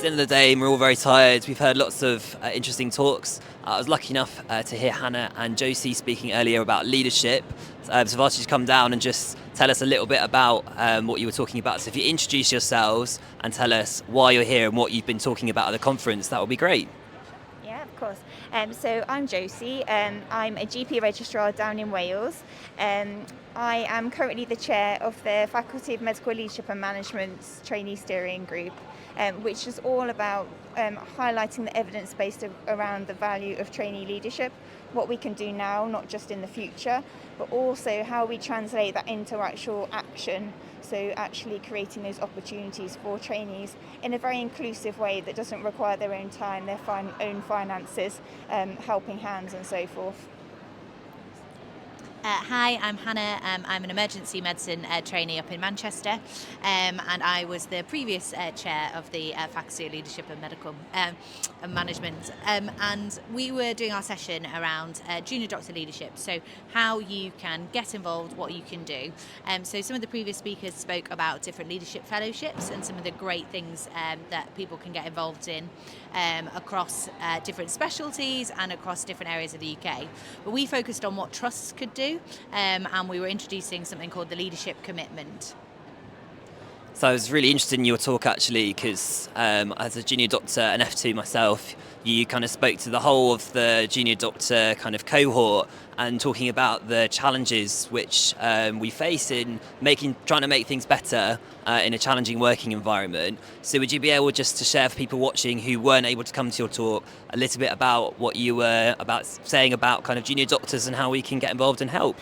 the end of the day, and we're all very tired. We've heard lots of interesting talks. I was lucky enough to hear Hannah and Josie speaking earlier about leadership. So I've asked you to come down and just tell us a little bit about what you were talking about. So if you introduce yourselves and tell us why you're here and what you've been talking about at the conference, that would be great. Yeah, of course. So I'm Josie. I'm a GP registrar down in Wales. I am currently the chair of the Faculty of Medical Leadership and Management's Trainee Steering Group, which is all about highlighting the evidence based around the value of trainee leadership, what we can do now, not just in the future, but also how we translate that into actual action. So actually creating those opportunities for trainees in a very inclusive way that doesn't require their own time, their own finances, helping hands and so forth. Hi, I'm Hannah. I'm an emergency medicine trainee up in Manchester, and I was the previous chair of the Faculty of Leadership and Medical and Management. And we were doing our session around junior doctor leadership, so how you can get involved, what you can do. So some of the previous speakers spoke about different leadership fellowships and some of the great things that people can get involved in across different specialties and across different areas of the UK. But we focused on what trusts could do. And we were introducing something called the leadership commitment. So I was really interested in your talk actually because as a junior doctor and F2 myself, you kind of spoke to the whole of the junior doctor kind of cohort and talking about the challenges which we face in trying to make things better in a challenging working environment. So would you be able just to share for people watching who weren't able to come to your talk a little bit about what you were saying about kind of junior doctors and how we can get involved and help?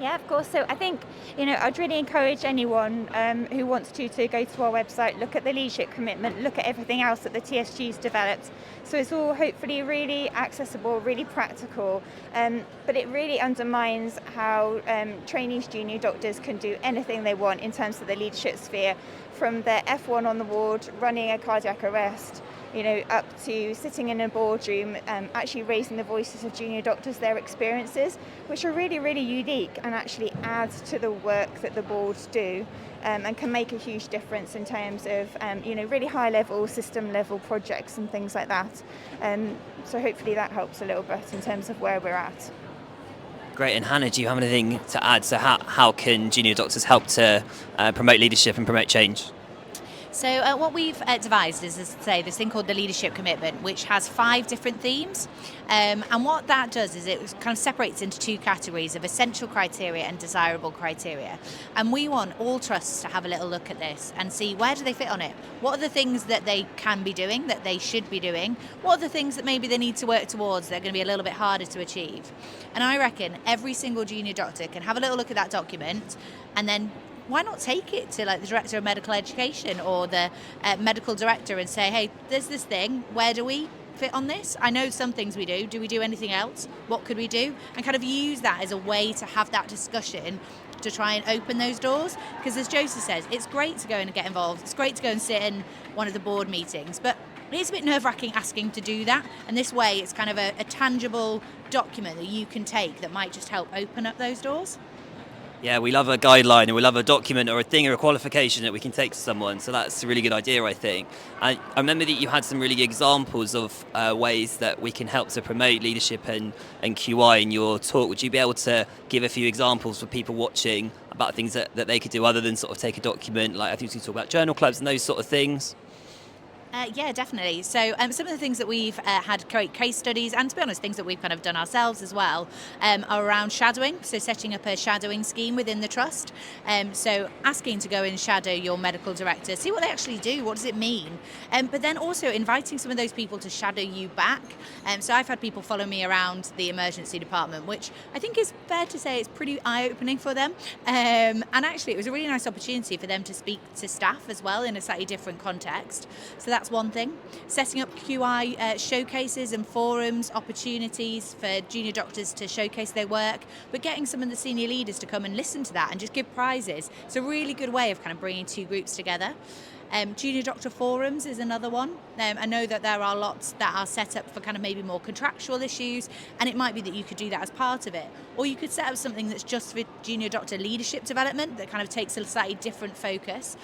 Yeah, of course. So I think, I'd really encourage anyone who wants to go to our website, look at the leadership commitment, look at everything else that the TSG's developed. So it's all hopefully really accessible, really practical, but it really undermines how trainees, junior doctors can do anything they want in terms of the leadership sphere, from their F1 on the ward, running a cardiac arrest, up to sitting in a boardroom, actually raising the voices of junior doctors, their experiences, which are really, really unique and actually add to the work that the boards do, and can make a huge difference in terms of, really high-level, system-level projects and things like that. So hopefully that helps a little bit in terms of where we're at. Great. And Hannah, do you have anything to add? So how can junior doctors help to promote leadership and promote change? So what we've devised is, as I say, this thing called the leadership commitment, which has 5 different themes. And what that does is it kind of separates into 2 categories of essential criteria and desirable criteria. And we want all trusts to have a little look at this and see where do they fit on it. What are the things that they can be doing, that they should be doing? What are the things that maybe they need to work towards that are going to be a little bit harder to achieve? And I reckon every single junior doctor can have a little look at that document and then why not take it to the Director of Medical Education or the Medical Director and say, hey, there's this thing, where do we fit on this? I know some things we do we do anything else? What could we do? And kind of use that as a way to have that discussion to try and open those doors. Because as Josie says, it's great to go and get involved, it's great to go and sit in one of the board meetings, but it is a bit nerve-wracking asking to do that, and this way it's kind of a tangible document that you can take that might just help open up those doors. Yeah, we love a guideline and we love a document or a thing or a qualification that we can take to someone. So that's a really good idea, I think. I remember that you had some really good examples of ways that we can help to promote leadership and QI in your talk. Would you be able to give a few examples for people watching about things that they could do other than sort of take a document? Like I think we talk about journal clubs and those sort of things. Yeah, definitely. So some of the things that we've had great case studies, and to be honest, things that we've kind of done ourselves as well, are around shadowing. So setting up a shadowing scheme within the trust. So asking to go and shadow your medical director, see what they actually do, what does it mean? But then also inviting some of those people to shadow you back. So I've had people follow me around the emergency department, which I think is fair to say is pretty eye-opening for them. And actually it was a really nice opportunity for them to speak to staff as well in a slightly different context. So that's one thing. Setting up QI showcases and forums, opportunities for junior doctors to showcase their work, but getting some of the senior leaders to come and listen to that and just give prizes. It's a really good way of kind of bringing 2 groups together. Junior doctor forums is another one. I know that there are lots that are set up for kind of maybe more contractual issues, and it might be that you could do that as part of it. Or you could set up something that's just for junior doctor leadership development that kind of takes a slightly different focus.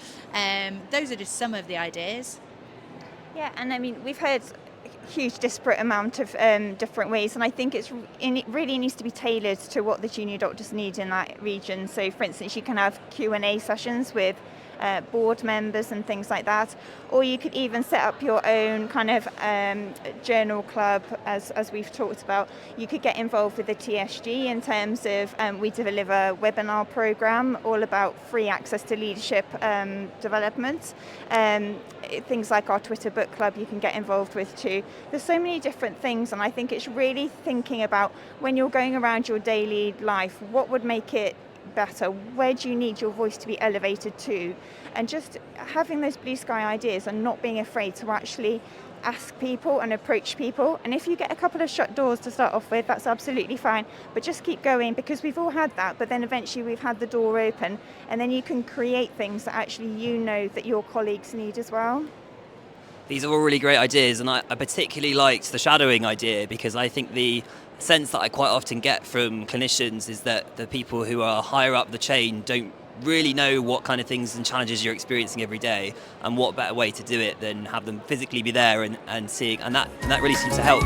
Those are just some of the ideas. Yeah, and I mean, we've heard a huge disparate amount of different ways, and I think it really needs to be tailored to what the junior doctors need in that region. So, for instance, you can have Q&A sessions with board members and things like that, or you could even set up your own kind of journal club, as we've talked about. You could get involved with the TSG in terms of we deliver a webinar program all about free access to leadership development. Things like our Twitter book club you can get involved with too. There's so many different things, and I think it's really thinking about when you're going around your daily life, what would make it better, where do you need your voice to be elevated to, and just having those blue sky ideas and not being afraid to actually ask people and approach people. And if you get a couple of shut doors to start off with, that's absolutely fine, but just keep going, because we've all had that, but then eventually we've had the door open, and then you can create things that actually you know that your colleagues need as well. These are all really great ideas, and I particularly liked the shadowing idea, because I think the sense that I quite often get from clinicians is that the people who are higher up the chain don't really know what kind of things and challenges you're experiencing every day, and what better way to do it than have them physically be there and seeing, and that really seems to help.